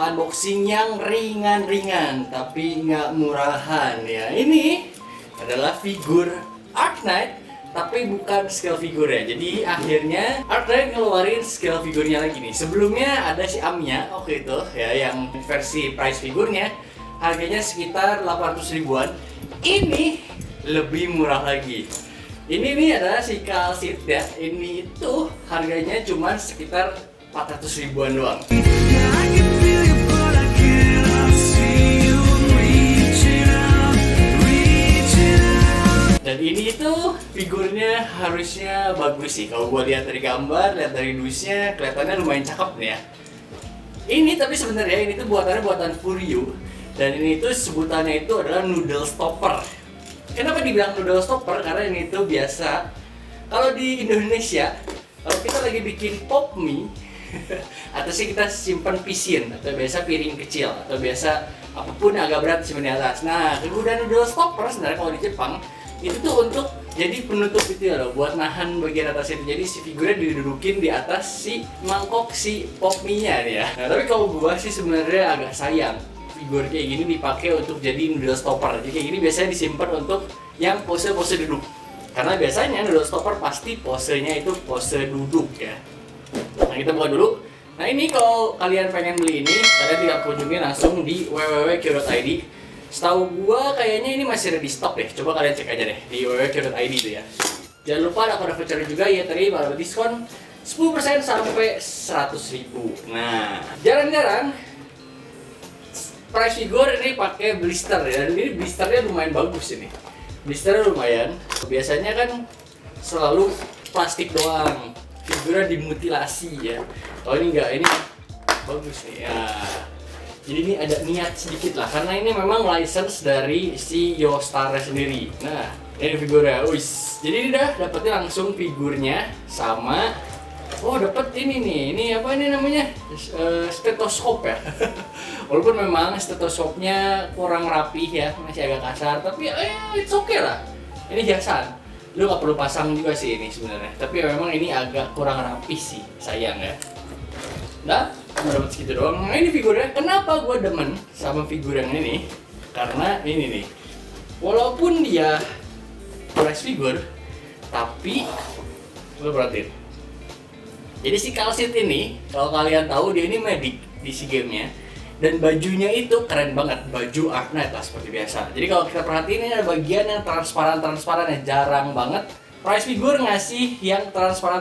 unboxing yang ringan-ringan tapi nggak murahan ya. Ini adalah figur Arknight tapi bukan scale figur ya. Jadi akhirnya Arknight ngeluarin scale figurnya lagi nih. Sebelumnya ada si Amiya waktu itu ya, yang versi price figurnya harganya sekitar 800 ribuan. Ini lebih murah lagi. Ini nih adalah si Kalsit ya. Ini itu harganya cuma sekitar 400 ribuan doang. Dan ini itu figurnya harusnya bagus sih. Kalau gue lihat dari gambar, lihat dari dusnya, kelihatannya lumayan cakep nih ya. Ini tapi sebenarnya ini tuh buatan Furyu. Dan ini tuh sebutannya itu adalah noodle stopper. Kenapa dibilang noodle stopper? Karena ini tuh biasa kalau di Indonesia, kalau kita lagi bikin pop mie atau sih kita simpan pisin atau biasa piring kecil atau biasa apapun agak berat simpan di atas. Nah, kemudian noodle stopper sebenarnya kalau di Jepang itu tuh untuk jadi penutup itu ya loh, buat nahan bagian atas itu. Jadi si figurnya didudukin di atas si mangkok si pop mie-nya nih ya. Nah, tapi kalau gua sih sebenarnya agak sayang figur kayak gini dipakai untuk jadi noodle stopper. Jadi kayak gini biasanya disimpan untuk yang pose-pose duduk. Karena biasanya noodle stopper pasti posenya itu pose duduk ya. Nah, kita buka dulu. Nah, ini kalau kalian pengen beli ini, kalian tinggal kunjungi langsung di www.kyo.id. Setahu gua kayaknya ini masih ada di stok deh. Coba kalian cek aja deh di www.kyo.id itu ya. Jangan lupa ada kode voucher juga ya, tadi baru diskon 10% sampai 100 ribu. Nah, jarang-jarang price figure ini pakai blister ya. Dan ini blisternya lumayan bagus ini. Blisternya lumayan. Biasanya kan selalu plastik doang. Figurnya dimutilasi ya. Oh ini enggak, ini bagus nih ya. Jadi ini ada niat sedikit lah, karena ini memang license dari si Yostar sendiri. Nah, ini figurnya, wis. Jadi ini dapetnya langsung figurnya sama. Oh, dapet ini nih. Ini apa ini namanya? Stetoskop ya. Walaupun memang stetoskopnya kurang rapih ya, masih agak kasar, tapi it's okay lah. Ini hiasan. Lu gak perlu pasang juga sih ini sebenarnya, tapi memang ini agak kurang rapih sih, sayang ya. Nah, cuma dapat segitu doang. Nah, ini figurnya, kenapa gue demen sama figur yang ini? Karena ini nih, walaupun dia price figure, tapi lu perhatiin. Jadi si Kalsit ini, kalau kalian tahu dia ini medic di si gamenya. Dan bajunya itu keren banget, baju Arknight lah seperti biasa. Jadi kalau kita perhatiin ini ada bagian yang transparan ya, jarang banget price figure ngasih yang transparan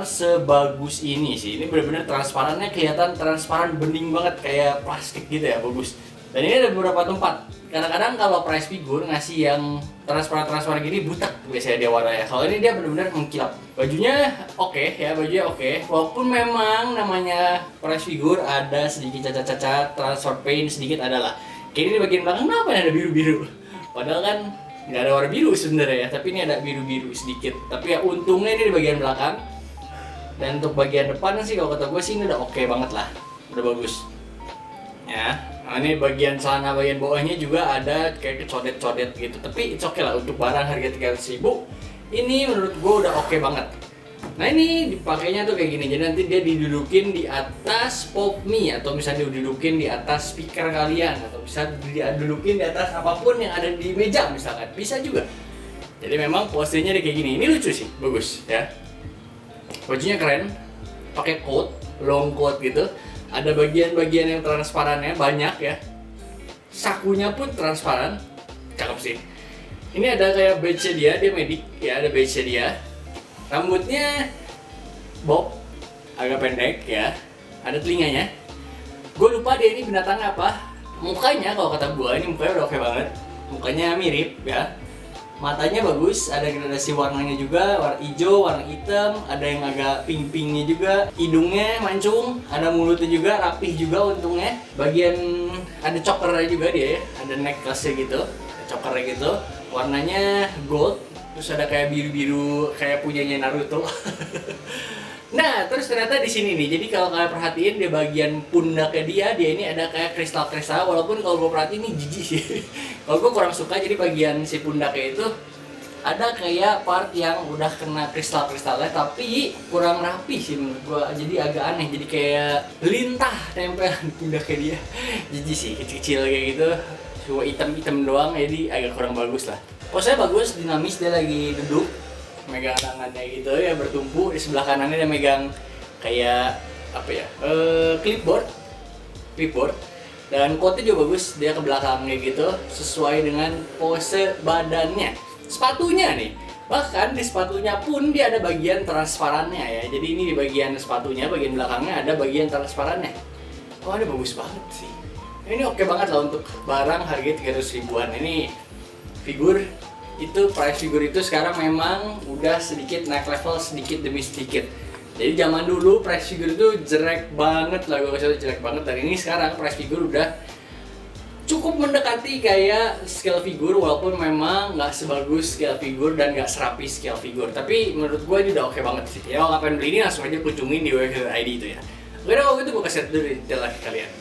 sebagus ini sih. Ini benar-benar transparannya kelihatan transparan bening banget kayak plastik gitu ya, bagus. Dan ini ada beberapa tempat. Kadang-kadang kalau price figure ngasih yang transparan gini butek biasanya dia warnanya. Kalau ini dia benar-benar mengkilap. Bajunya oke ya, bajunya oke. Walaupun memang namanya price figure ada sedikit cacat-cacat, transfer paint sedikit adalah. Kayak ini di bagian belakang kenapa ada biru-biru? Padahal kan nggak ada warna biru sebenarnya ya, tapi ini ada biru-biru sedikit. Tapi ya untungnya ini di bagian belakang. Dan untuk bagian depan sih kalau kata gue sih ini udah oke banget lah, udah bagus. Ya. Nah, ini bagian celana bagian bawahnya juga ada kayak kecodet-codet gitu. Tapi it's okay lah untuk barang harga 300 ribu. Ini menurut gue udah oke banget. Nah, ini dipakainya tuh kayak gini. Jadi nanti dia didudukin di atas pop mie atau misalnya didudukin di atas speaker kalian atau bisa didudukin di atas apapun yang ada di meja misalkan. Bisa juga. Jadi memang posenya kayak gini. Ini lucu sih, bagus ya. Bajunya keren. Pakai coat, long coat gitu. Ada bagian-bagian yang transparannya banyak ya. Sakunya pun transparan. Cakep sih. Ini ada kayak badge-nya dia medic ya, ada badge-nya dia. Rambutnya bob, agak pendek ya. Ada telinganya. Gue lupa dia ini binatang apa. Mukanya kalau kata gue ini mukanya udah oke banget. Mukanya mirip ya. Matanya bagus, ada gradasi warnanya juga, warna hijau, warna hitam, ada yang agak pink-pinknya juga. Hidungnya mancung, ada mulutnya juga, rapih juga untungnya. Bagian ada chokernya juga dia ya, ada necklace-nya gitu, chokernya gitu. Warnanya gold, terus ada kayak biru-biru kayak punyanya Naruto. Nah, terus ternyata di sini nih. Jadi kalau kalian perhatiin di bagian pundaknya dia ini ada kayak kristal-kristal. Walaupun kalau gue perhatiin ini jijik sih. Kalau gue kurang suka, jadi bagian si pundaknya itu ada kayak part yang udah kena kristal-kristalnya tapi kurang rapi sih menurut gua, jadi agak aneh, jadi kayak lintah nempel di pundak kayak dia. Jadi sih kecil-kecil kayak gitu, cuma hitam-hitam doang, jadi agak kurang bagus lah. Posnya bagus, dinamis, dia lagi duduk megang tangannya gitu ya, bertumpu di sebelah kanannya dia megang kayak apa ya, clipboard, dan quote-nya juga bagus, dia ke belakangnya gitu sesuai dengan pose badannya. Sepatunya nih, bahkan di sepatunya pun dia ada bagian transparannya ya, jadi ini di bagian sepatunya, bagian belakangnya ada bagian transparannya. Wah, ini bagus banget sih, ini oke banget lah untuk barang harga 300 ribuan. Ini figur itu, price figur itu sekarang memang udah sedikit naik level sedikit demi sedikit. Jadi zaman dulu price figure itu jelek banget lah, gue kasih jelek banget. Dan ini sekarang price figure udah cukup mendekati kayak scale figure, walaupun memang nggak sebagus scale figure dan nggak serapi scale figure. Tapi menurut gue ini udah oke banget sih. Ya kalau ngapain beli ini langsung aja kunjungin di www.id itu ya. Oke deh, kalau gitu gue kasih dulu detail lagi kalian.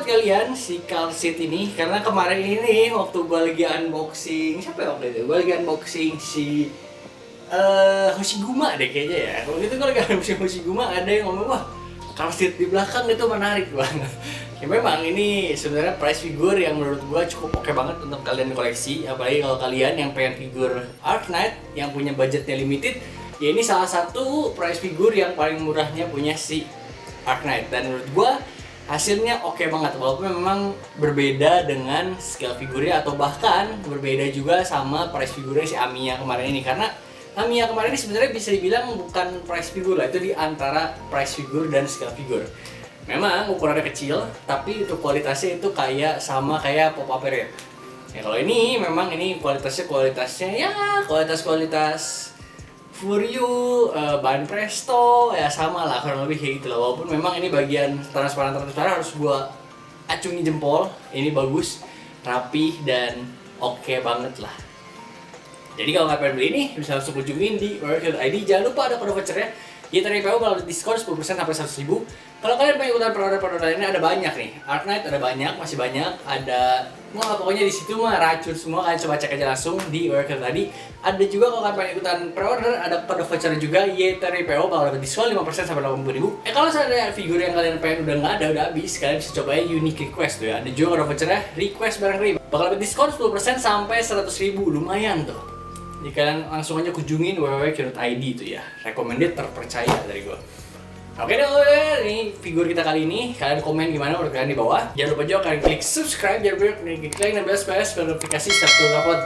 Kalian si car seat ini, karena kemarin ini waktu gue lagi unboxing, siapa ya waktu itu? Gue lagi unboxing si Hoshiguma deh kayaknya ya. Kalau gitu gue lagi unboxing Hoshiguma, ada yang ngomong, wah car seat di belakang itu menarik banget. Ya memang ini sebenarnya price figure yang menurut gue cukup oke banget untuk kalian koleksi, apalagi kalau kalian yang pengen figur Arknight yang punya budgetnya limited. Ya ini salah satu price figure yang paling murahnya punya si Arknight, dan menurut gue hasilnya oke banget, walaupun memang berbeda dengan scale figurnya atau bahkan berbeda juga sama price figurnya si Amiya kemarin ini. Karena Amiya kemarin ini sebenarnya bisa dibilang bukan price figure lah, itu di antara price figure dan scale figure. Memang ukurannya kecil, tapi untuk kualitasnya itu kayak sama kayak pop up ya. Kalau ini memang ini kualitasnya ya kualitas For You, bahan Presto, ya sama lah kurang lebih kayak gitu lah. Walaupun memang ini bagian transparan harus gua acungi jempol, ini bagus, rapi, dan oke banget lah. Jadi kalau nggak pengen beli ini, bisa langsung kunjungin di www.id. Jangan lupa ada kode vouchernya, YTRPO bakal diskon 10% sampai 100.000. Kalau kalian pengen ikutan produk lainnya, ada banyak nih. Arknight ada banyak, masih banyak. Ada, wah pokoknya di situ mah racun semua. Kalian coba cek aja langsung di www.id. Ada juga kalau kalian pengen ikutan pre-order, ada kode voucher juga, YTRPO bakal dapat diskon 5% sampai 80.000. Kalau ada figur yang kalian pengen udah nggak ada, udah habis, kalian bisa cobain unique request tuh ya. Ada juga kode vouchernya, request barang Rim. Bakal dapat diskon 10% sampai 100.000, lumayan tuh. Jadi kalian langsung aja kunjungin www.id itu ya, recommended, terpercaya dari gua. Oke deh, ini figur kita kali ini. Kalian komen gimana menurut kalian di bawah. Jangan lupa juga kalian klik subscribe, jangan lupa klik like dan bell notifikasi setiap upload.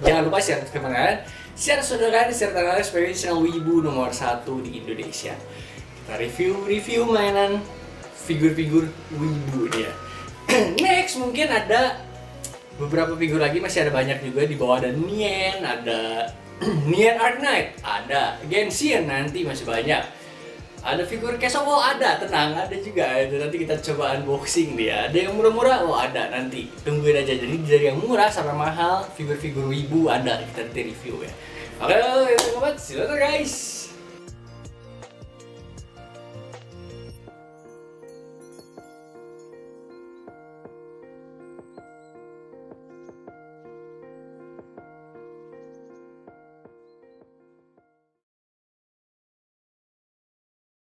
Jangan lupa share ke teman kalian, share saudara kalian, share kalian sebagai channel Wibu nomor 1 di Indonesia. Kita review mainan figur-figur Wibu dia. Next mungkin ada beberapa figur lagi masih ada banyak juga. Di bawah ada Nien, ada Nien Arknight, ada Genshin, nanti masih banyak. Ada figur Kesowo, ada, tenang, ada juga. Itu nanti kita coba unboxing dia. Ada yang murah-murah, oh ada, nanti tungguin aja. Jadi dari yang murah sampai mahal, figur-figur wibu ada, kita nanti review ya. Oke, itu banget, see you later guys.